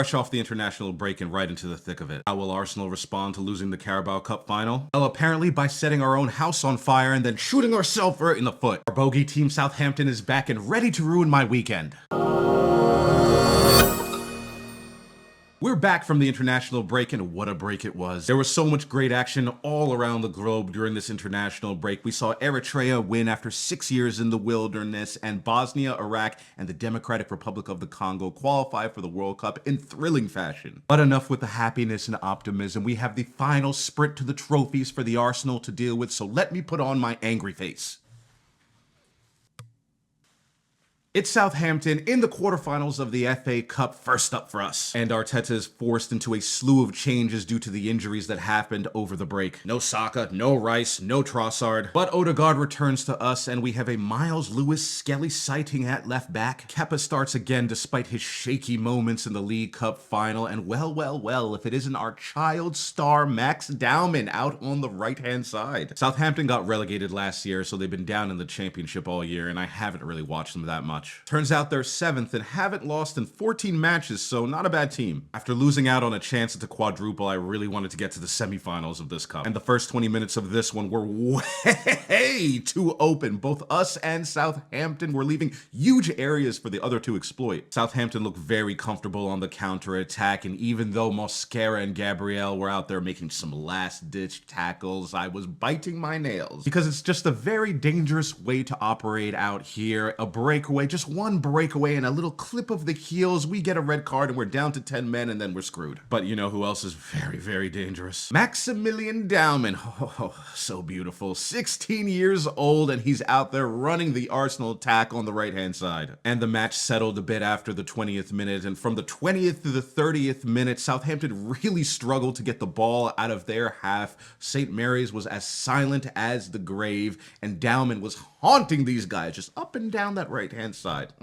Fresh off the international break and right into the thick of it. How will Arsenal respond to losing the Carabao Cup final? Well, apparently by setting our own house on fire and then shooting ourselves right in the foot. Our bogey team Southampton is back and ready to ruin my weekend. We're back from the international break, and what a break it was. There was so much great action all around the globe during this international break. We saw Eritrea win after 6 years in the wilderness, and Bosnia, Iraq, and the Democratic Republic of the Congo qualify for the World Cup in thrilling fashion. But enough with the happiness and optimism. We have the final sprint to the trophies for the Arsenal to deal with, so let me put on my angry face. It's Southampton in the quarterfinals of the FA Cup, first up for us. And Arteta is forced into a slew of changes due to the injuries that happened over the break. No Saka, no Rice, no Trossard. But Odegaard returns to us, and we have a Miles Lewis-Skelly sighting at left back. Kepa starts again despite his shaky moments in the League Cup final. And well, if it isn't our child star Max Dowman out on the right-hand side. Southampton got relegated last year, so they've been down in the Championship all year, and I haven't really watched them that much. Turns out they're 7th and haven't lost in 14 matches, so not a bad team. After losing out on a chance at the quadruple, I really wanted to get to the semifinals of this cup. And the first 20 minutes of this one were way too open. Both us and Southampton were leaving huge areas for the other to exploit. Southampton looked very comfortable on the counter-attack, and even though Mosquera and Gabriel were out there making some last-ditch tackles, I was biting my nails. Because it's just a very dangerous way to operate out here. A breakaway, just one breakaway and a little clip of the heels, we get a red card and we're down to 10 men and then we're screwed. But you know who else is very dangerous? Maximilian Dowman. Oh, so beautiful. 16 years old and he's out there running the Arsenal attack on the right-hand side. And the match settled a bit after the 20th minute, and from the 20th to the 30th minute, Southampton really struggled to get the ball out of their half. St.Mary's was as silent as the grave, and Dowman was haunting these guys just up and down that right-hand side.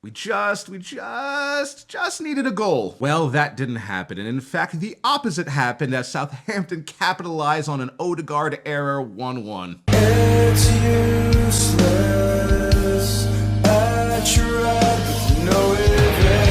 We just needed a goal. Well, that didn't happen, and in fact, the opposite happened as Southampton capitalized on an Odegaard error 1-1. It's useless. I tried, but no event.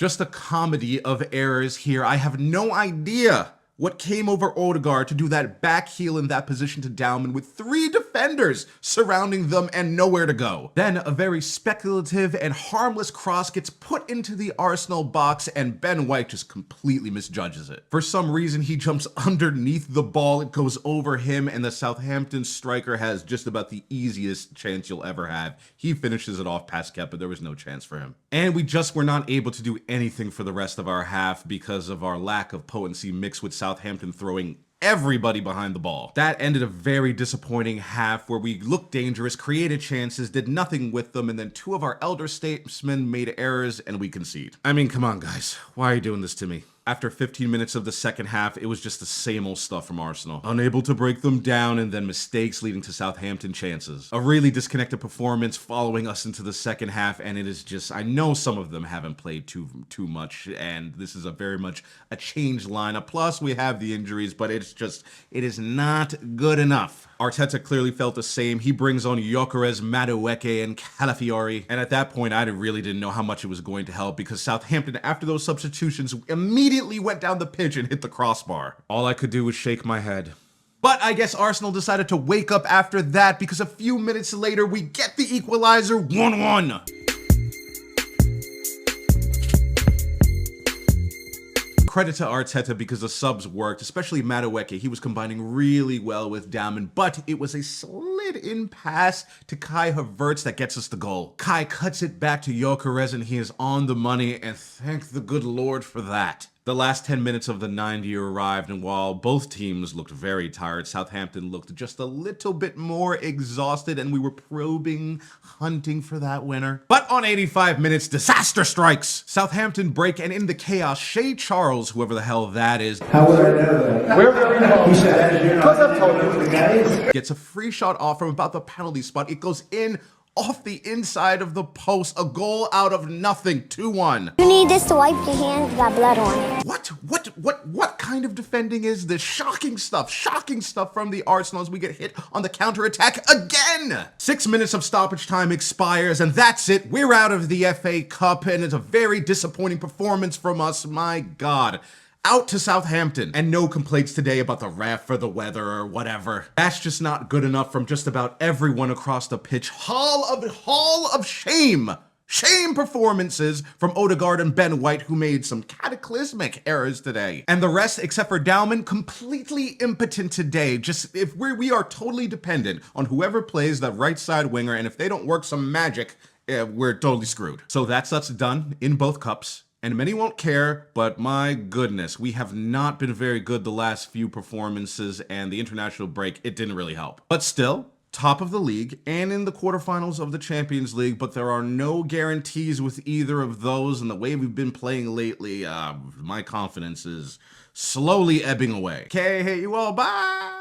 Just a comedy of errors here. I have no idea what came over Odegaard to do that back heel in that position to Dowman with 3 defenders surrounding them and nowhere to go. Then a very speculative and harmless cross gets put into the Arsenal box and Ben White just completely misjudges it. For some reason, he jumps underneath the ball, it goes over him, and the Southampton striker has just about the easiest chance you'll ever have. He finishes it off past Kepa, but there was no chance for him. And we just were not able to do anything for the rest of our half because of our lack of potency mixed with Southampton throwing everybody behind the ball. That ended a very disappointing half where we looked dangerous, created chances, did nothing with them, and then 2 of our elder statesmen made errors and we concede. I mean, come on guys, why are you doing this to me? After 15 minutes of the second half, it was just the same old stuff from Arsenal. Unable to break them down, and then mistakes leading to Southampton chances. A really disconnected performance following us into the second half, and it is just, I know some of them haven't played too much, and this is very much a changed lineup. Plus, we have the injuries, but it is not good enough. Arteta clearly felt the same. He brings on Gyökeres, Madueke, and Calafiori. And at that point, I really didn't know how much it was going to help because Southampton, after those substitutions, immediately went down the pitch and hit the crossbar. All I could do was shake my head. But I guess Arsenal decided to wake up after that because a few minutes later, we get the equalizer 1-1. Credit to Arteta because the subs worked, especially Madueke. He was combining really well with Dowman, but it was a slid-in pass to Kai Havertz that gets us the goal. Kai cuts it back to Gyökeres and he is on the money, and thank the good Lord for that. The last 10 minutes of the 90 arrived, and while both teams looked very tired, Southampton looked just a little bit more exhausted, and we were probing, hunting for that winner. But on 85 minutes, disaster strikes! Southampton break, and in the chaos, Shea Charles, whoever the hell that is, how would I know that? We're very involved. He said, because I've told you the guys. Gets a free shot off from about the penalty spot. It goes in off the inside of the post. A goal out of nothing, 2-1. You need this to wipe your hands, got blood on it. What kind of defending is this? Shocking stuff from the Arsenal as we get hit on the counter-attack again. 6 minutes of stoppage time expires, and that's it. We're out of the FA Cup, and it's a very disappointing performance from us. My God. Out to Southampton, and no complaints today about the ref or the weather or whatever. That's just not good enough from just about everyone across the pitch. Hall of shame. Shame performances from Odegaard and Ben White, who made some cataclysmic errors today. And the rest, except for Dowman, completely impotent today. Just if we are totally dependent on whoever plays that right side winger, and if they don't work some magic, we're totally screwed. So that's us done in both cups. And many won't care, but my goodness, we have not been very good the last few performances, and the international break, it didn't really help. But still, top of the league and in the quarterfinals of the Champions League, but there are no guarantees with either of those, and the way we've been playing lately, my confidence is slowly ebbing away. Okay, hey you all, bye!